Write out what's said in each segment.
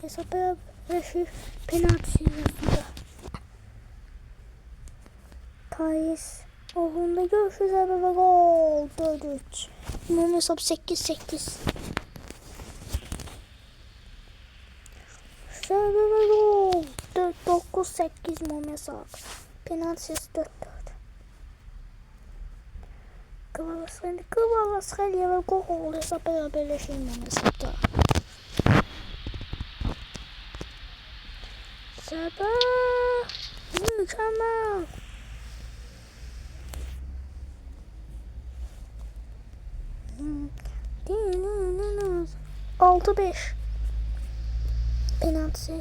hesaba bırakır penaltı sırasında. Paris oğlunda görüşürüz abi ve gol 4-3. Bunun hesap 8-8. Şöyle ve gol 9-8 mum hesap. Penaltı sırası 4-4. Galatasaray ve gol hesap beraberleşir mum hesapta. Sabah mükemmel. Altı beş penaltı.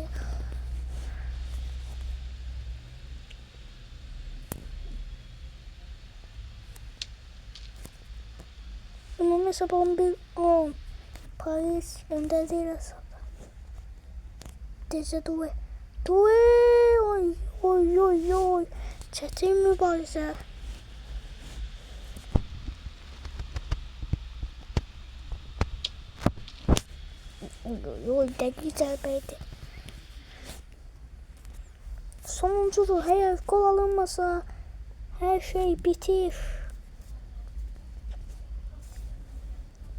Umum hesap 11-10. Paris önde değil hesap. Deze Doué. Doué. Oy. Çetin mübareze. Oy ne güzel beydi. Sonuncudur. Eğer gol alınmasa her şey bitir.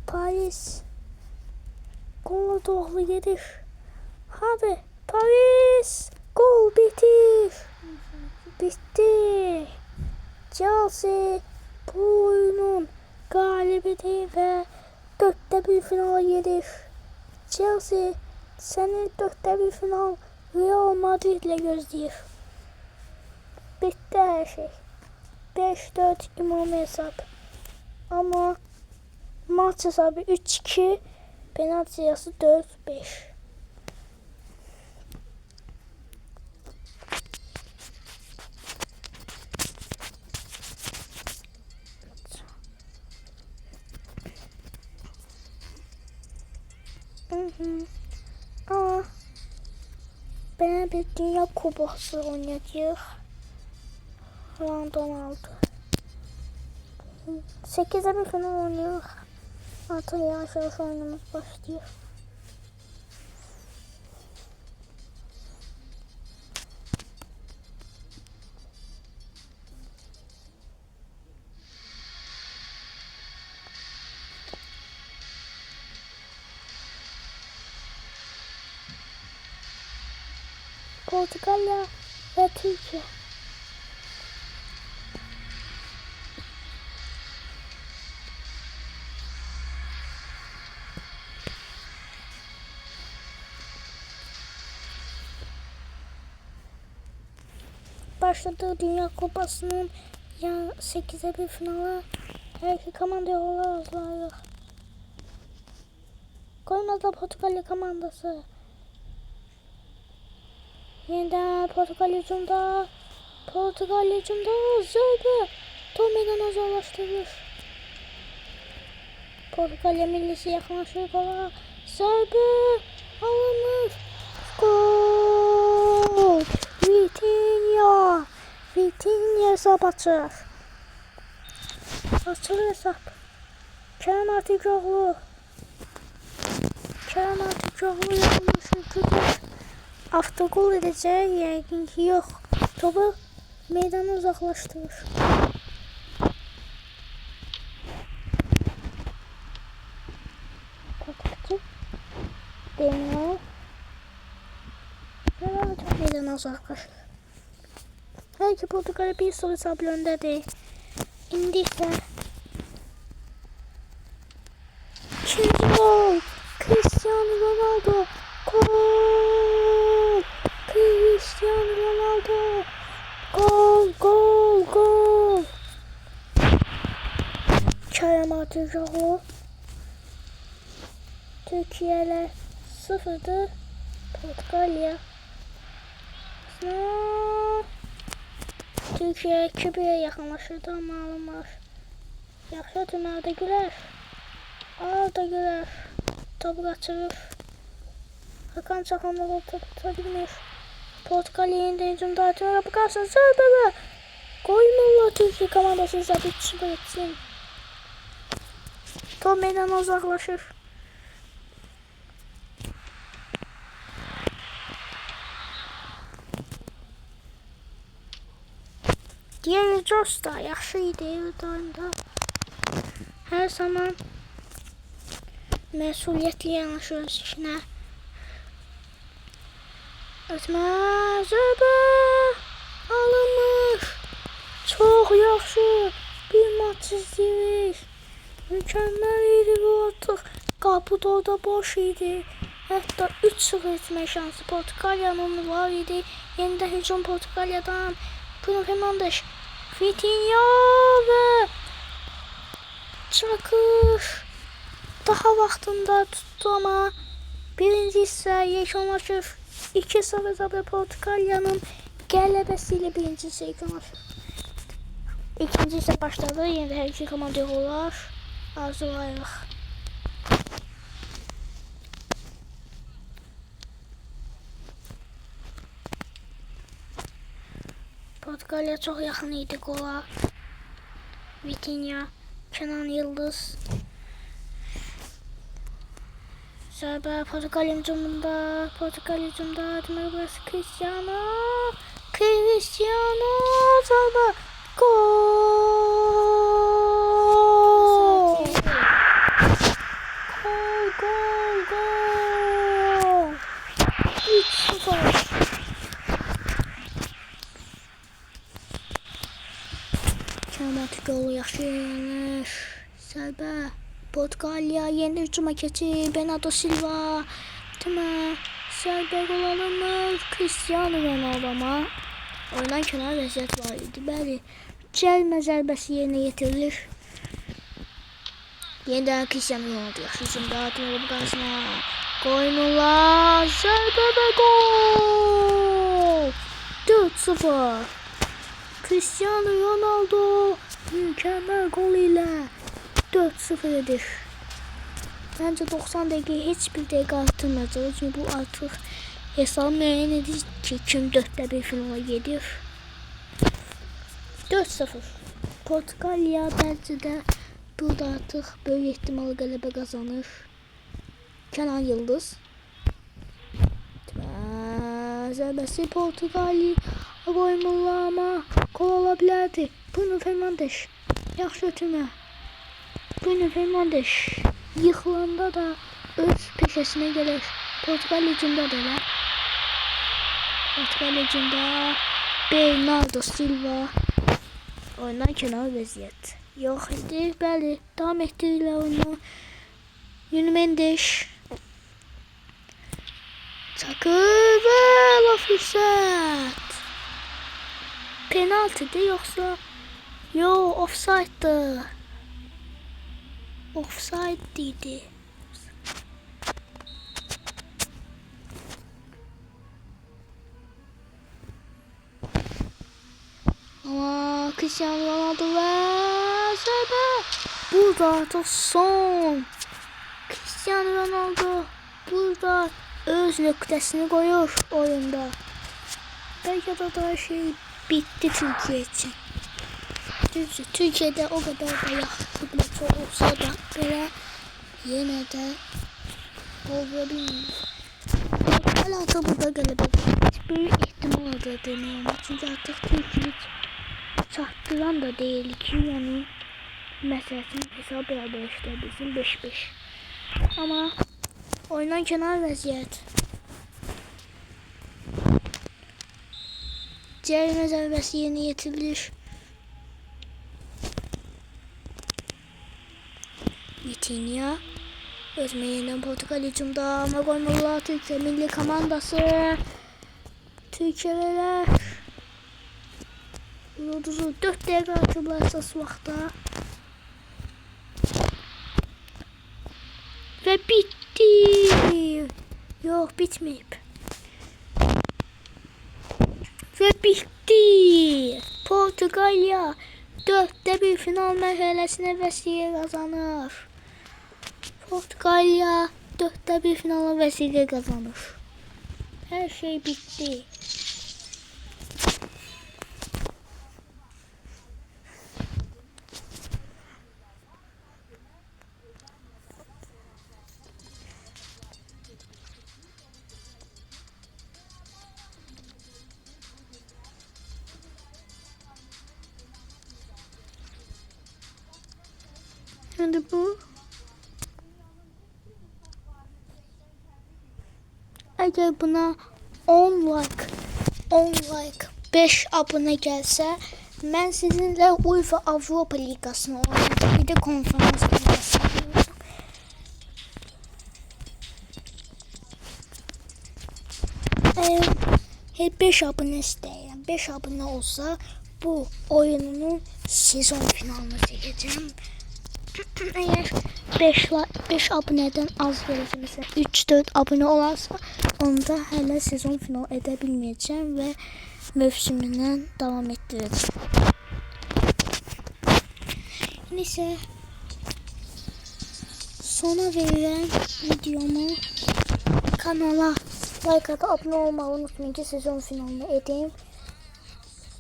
Paris gola doğru gelir. Hadi Paris gol bitir. Bitti. Chelsea bu oyunun galibiyeti ve 4'te 1 finala gelir. Chelsea seni 4'te 1 final Real Madrid ile gözlüyor. Bitti her şey. 5-4 imam hesap. Ama maç hesabı 3-2. Penaltı sayısı 4-5. Ama ben bir Dünya Kupası oynayacağız. Random aldı. 8'e bir final oynuyor. Artık yavaş yavaş oynamaya başlıyor. Portekalya ve Türkiye. Başladığı Dünya Kupası'nın 8'e bir finala her iki komanda yola hazırlıyor. Koymada Portekalya komandası. Yeniden Portekalya hücumda zırhı Tommy'den uzaklaştırır. Portekalya millisi yaklaşır gola. Zırhı alınır. Gol! Vitinha hesap açır. Açılır hesap. Kerem Aktürkoğlu yaklaşır. Автогol edeceği yəqin yok. Topu meydana uzaklaştırır. Takipçi deniyor. Ve çok meydana uzaklaşır. Her ki Portekalya bir soru hesabı öndedir. İndi ise ikinci gol. Cristiano Ronaldo. Gol! Cristiano Ronaldo! Gol! Kerem Aktürkoğlu Türkiye'yle 0'dır. Portekalya Türkiye 2-1'e yaxınlaşırdı ama alınmaz. Yaxşı adım Arda Güler topu kaçırır. Hakan Çakan'la gol tutabilmiş. Portekalya yeniden hücumda atıyor. Bakarsan zırhı. Koymurlar Türkiye komandası hesabı 3-0 etsin. Top meydana uzaklaşır. Diğer Jos da yaxşıydı oyunda. Her zaman məsuliyyətli yanaşır işinə. Ötmə zərbə alınmış. Çox yaxşı bir maç izləyirik. Mükəmməl idi bu artıq. Qapı da orada boş idi. Hətta 3-0 etmək şansı Portuqaliyanın var idi. Yenidən hücum Portuqaliyadan. Bruno Fernandes, Vitinha və Çakır daha vaxtında tuttu ama birinci hissə yekunlaşır. 2-0 Portuqaliyanın qələbəsiyle birinci hissə yekunlaşır. İkinci hissə başladı. Yeni də hər iki komanda olar. Arzulayırıq. Portuqaliya çox yaxın idi qola. Vitinha, Kenan Yıldız. Zərbə Portuqaliya hücumunda. Demək burası Cristiano. Zərbə. Gol. 3-0. Kəmatik qolu yaxşı yenilir. Zərbə. Portuqaliya yeni hücuma keçir. Bernardo Silva. Demə. Zərbə qol alınır. Cristiano Ronaldo ama oyundan kənar vəziyyət var idi. Bəli. Cəlmə zərbəsi yerinə yetirilir. Yenidən Cristiano Ronaldo yaxşı hücumda. Demə bu qarşısına. Qoymurlar. Zərbə və gol. 4-0. Cristiano Ronaldo mükemmel gol ile 4-0 edir. Bence 90 dakika hiçbir dakika artırmayacaq. Çünkü bu artıq hesabı müəyyən edir ki, kim 4-1 finala gedir. 4-0. Portuqaliya bence de burada artıq böyük ihtimal qələbə qazanır. Kenan Yıldız. Zərbəsi Portuqaliya qoymurlar ama gol ola bilərdi. Bruno Fernandes yaxşı ötürmə. Bruno Fernandes yıxılanda da öz peşəsinə gəlir. Portuqaliya hücumda da elə. Portuqaliya hücumda Bernardo Silva. Oyundan kənar vəziyyət yox idi. Bəli, davam etdirirlər oyunu. Nuno Mendes. Çakır və la fürsət. Penaltıdır yoksa offside'dı. Offside'di. Ama Cristiano Ronaldo ve zərbə. Burada artıq son. Cristiano Ronaldo burada öz nöqtəsini qoyur oyunda. Belki de daha şey bitti Türkiye için. Türkiye'de o kadar da yaxşı bir maç olsa da belə yenə də qol bilmir. Hala da burada qələbə böyük ihtimal da deməyəm. Çünki artıq Türkiye çatdıran da deyil ki, yəni məsələsini hesab bərabər işlər bizim 5-5. Amma oyundan kənar vəziyyət. Cərimə zərbəsi yerinə yetirilir. Vitinha. Özmə yenidən Portuqaliya hücumda ama qoymurlar. Türkiyə milli komandası. Türkiyələr Uduzu 4 dəqiqə atıblar əsas vaxtda. Və bitdi. Yox, bitməyib. Ve bitti. Portuqaliya 4-1 final mərhələsinə vəsiqə qazanır. Portuqaliya 4-1 finala vəsiqə qazanır. Hər şey bitti. Nedir bu? Eğer buna 10 like, 5 abone gelse, ben sizinle UEFA Avrupa Ligası'nı oynayacağım. Bir de konferans ligasını oynayacağım. Hep 5 abone isteyen, 5 abone olsa bu oyunun sezon finalini çekeceğim. Eğer 5 aboneden az gelirse, mesela 3-4 abone olarsa, onda hələ sezon final edə bilməyəcəm və mövsümündən davam etdirəcəm. Neyse, sona verirəm videomu. Kanala like atıp abone olmayı unutmayın ki sezon finalini edeyim.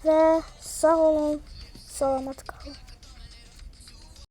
Ve sağ olun, salamat kalın.